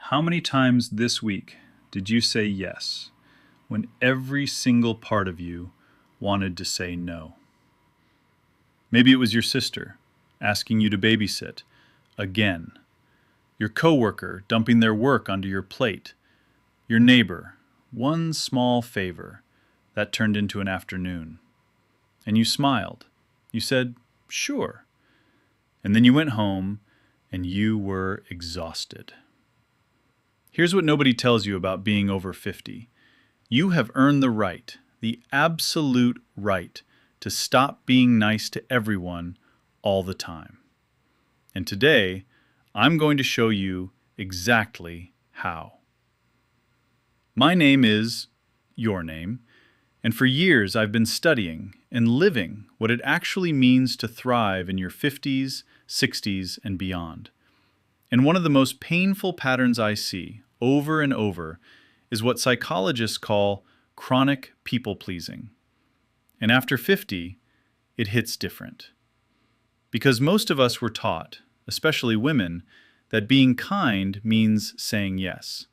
How many times this week did you say yes when every single part of you wanted to say no? Maybe it was your sister asking you to babysit again, your coworker dumping their work onto your plate, your neighbor, one small favor that turned into an afternoon. And you smiled. You said, sure. And then you went home and you were exhausted. Here's what nobody tells you about being over 50. You have earned the right, the absolute right, to stop being nice to everyone all the time. And today, I'm going to show you exactly how. My name is your name, and for years I've been studying and living what it actually means to thrive in your 50s, 60s, and beyond. And one of the most painful patterns I see over and over is what psychologists call chronic people-pleasing. And after 50, it hits different. Because most of us were taught, especially women, that being kind means saying yes.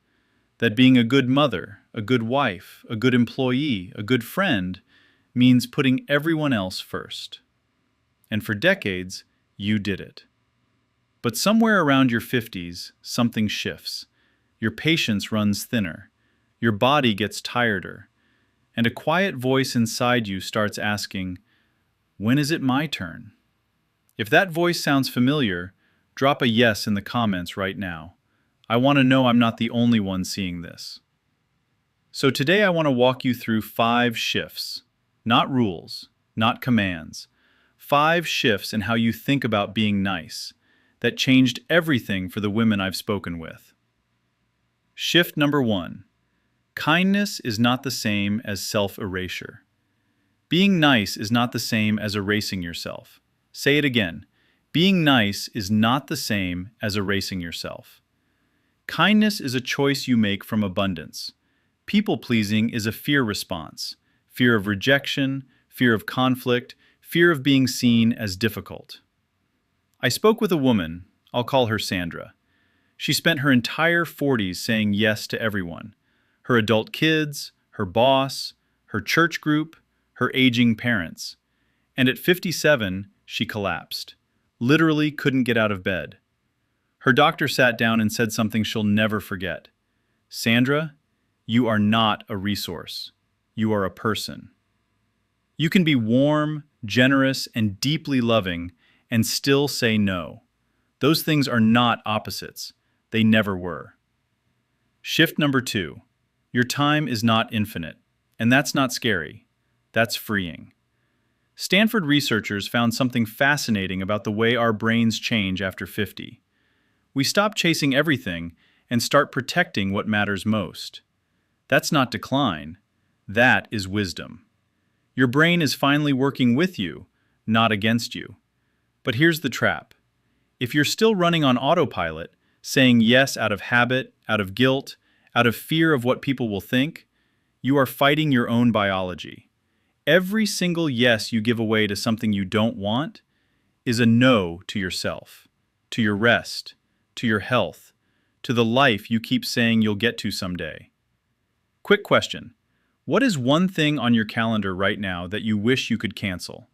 That being a good mother, a good wife, a good employee, a good friend means putting everyone else first. And for decades, you did it. But somewhere around your 50s, something shifts. Your patience runs thinner. Your body gets tireder. And a quiet voice inside you starts asking, when is it my turn? If that voice sounds familiar, drop a yes in the comments right now. I want to know I'm not the only one seeing this. So today I want to walk you through 5 shifts, not rules, not commands. 5 shifts in how you think about being nice that changed everything for the women I've spoken with. Shift number 1. Kindness is not the same as self-erasure. Being nice is not the same as erasing yourself. Say it again. Being nice is not the same as erasing yourself. Kindness is a choice you make from abundance. People-pleasing is a fear response. Fear of rejection, fear of conflict, fear of being seen as difficult. I spoke with a woman, I'll call her Sandra. She spent her entire 40s saying yes to everyone. Her adult kids, her boss, her church group, her aging parents. And at 57, she collapsed. Literally couldn't get out of bed. Her doctor sat down and said something she'll never forget. Sandra, you are not a resource. You are a person. You can be warm, generous, and deeply loving and still say no. Those things are not opposites. They never were. Shift number 2. Your time is not infinite. And that's not scary. That's freeing. Stanford researchers found something fascinating about the way our brains change after 50. We stop chasing everything and start protecting what matters most. That's not decline. That is wisdom. Your brain is finally working with you, not against you. But here's the trap. If you're still running on autopilot, saying yes out of habit, out of guilt, out of fear of what people will think, you are fighting your own biology. Every single yes you give away to something you don't want is a no to yourself, to your rest, to your health, to the life you keep saying you'll get to someday. Quick question. What is one thing on your calendar right now that you wish you could cancel?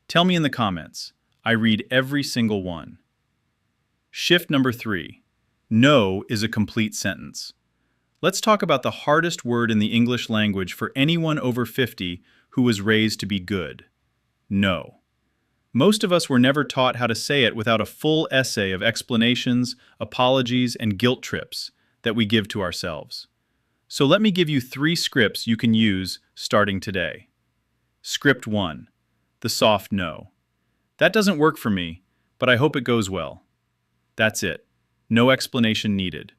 Tell me in the comments. I read every single one. Shift number 3. No is a complete sentence. Let's talk about the hardest word in the English language for anyone over 50 who was raised to be good. No. Most of us were never taught how to say it without a full essay of explanations, apologies, and guilt trips that we give to ourselves. So let me give you 3 scripts you can use starting today. Script 1. The soft no. That doesn't work for me, but I hope it goes well. That's it. No explanation needed.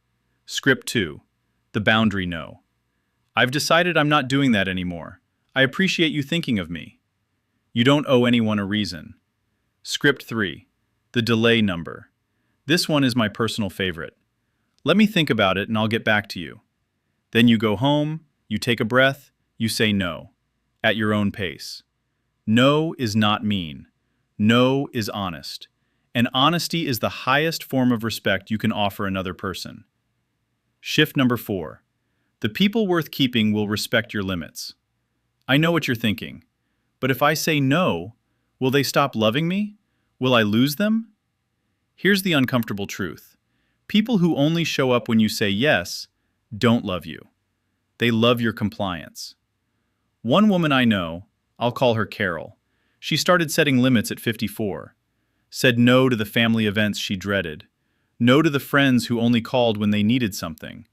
Script 2. The boundary no. I've decided I'm not doing that anymore. I appreciate you thinking of me. You don't owe anyone a reason. Script 3. The delay number. This one is my personal favorite. Let me think about it and I'll get back to you. Then you go home, you take a breath, you say no, at your own pace. No is not mean. No is honest. And honesty is the highest form of respect you can offer another person. Shift number 4. The people worth keeping will respect your limits. I know what you're thinking, but if I say no, will they stop loving me? Will I lose them? Here's the uncomfortable truth. People who only show up when you say yes don't love you. They love your compliance. One woman I know, I'll call her Carol, she started setting limits at 54, said no to the family events she dreaded, no to the friends who only called when they needed something.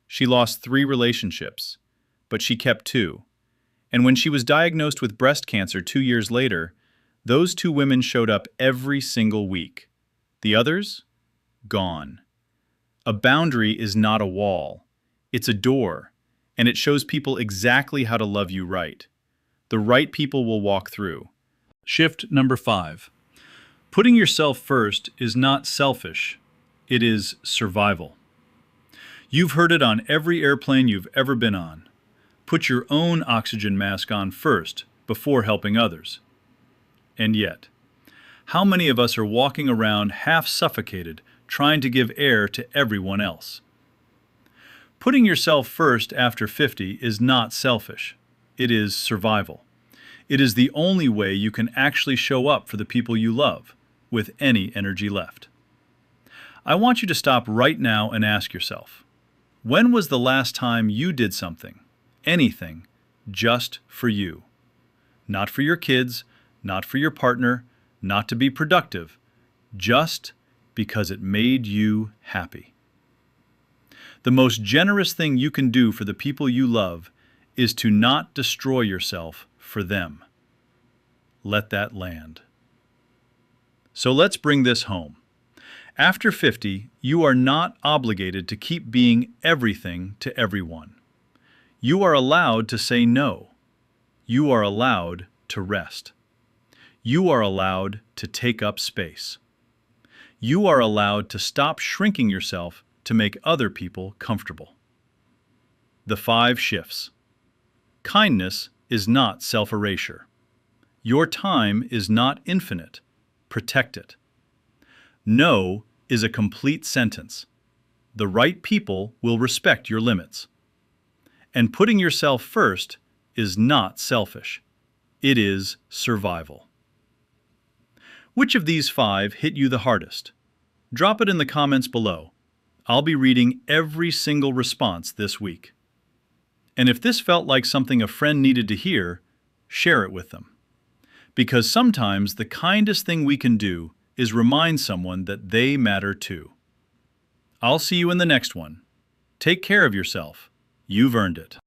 She lost 3 relationships, but she kept 2. And when she was diagnosed with breast cancer 2 years later, those 2 women showed up every single week. The others? Gone. A boundary is not a wall. It's a door, and it shows people exactly how to love you right. The right people will walk through. Shift number 5. Putting yourself first is not selfish. It is survival. You've heard it on every airplane you've ever been on. Put your own oxygen mask on first before helping others. And yet, how many of us are walking around half suffocated trying to give air to everyone else? Putting yourself first after 50 is not selfish. It is survival. It is the only way you can actually show up for the people you love with any energy left. I want you to stop right now and ask yourself, when was the last time you did something, anything, just for you? Not for your kids, not for your partner, not to be productive, just because it made you happy. The most generous thing you can do for the people you love is to not destroy yourself for them. Let that land. So let's bring this home. After 50, you are not obligated to keep being everything to everyone. You are allowed to say no. You are allowed to rest. You are allowed to take up space. You are allowed to stop shrinking yourself to make other people comfortable. The 5 shifts. Kindness is not self-erasure. Your time is not infinite. Protect it. No is a complete sentence. The right people will respect your limits. And putting yourself first is not selfish. It is survival. Which of these 5 hit you the hardest? Drop it in the comments below. I'll be reading every single response this week. And if this felt like something a friend needed to hear, share it with them. Because sometimes the kindest thing we can do is remind someone that they matter too. I'll see you in the next one. Take care of yourself. You've earned it.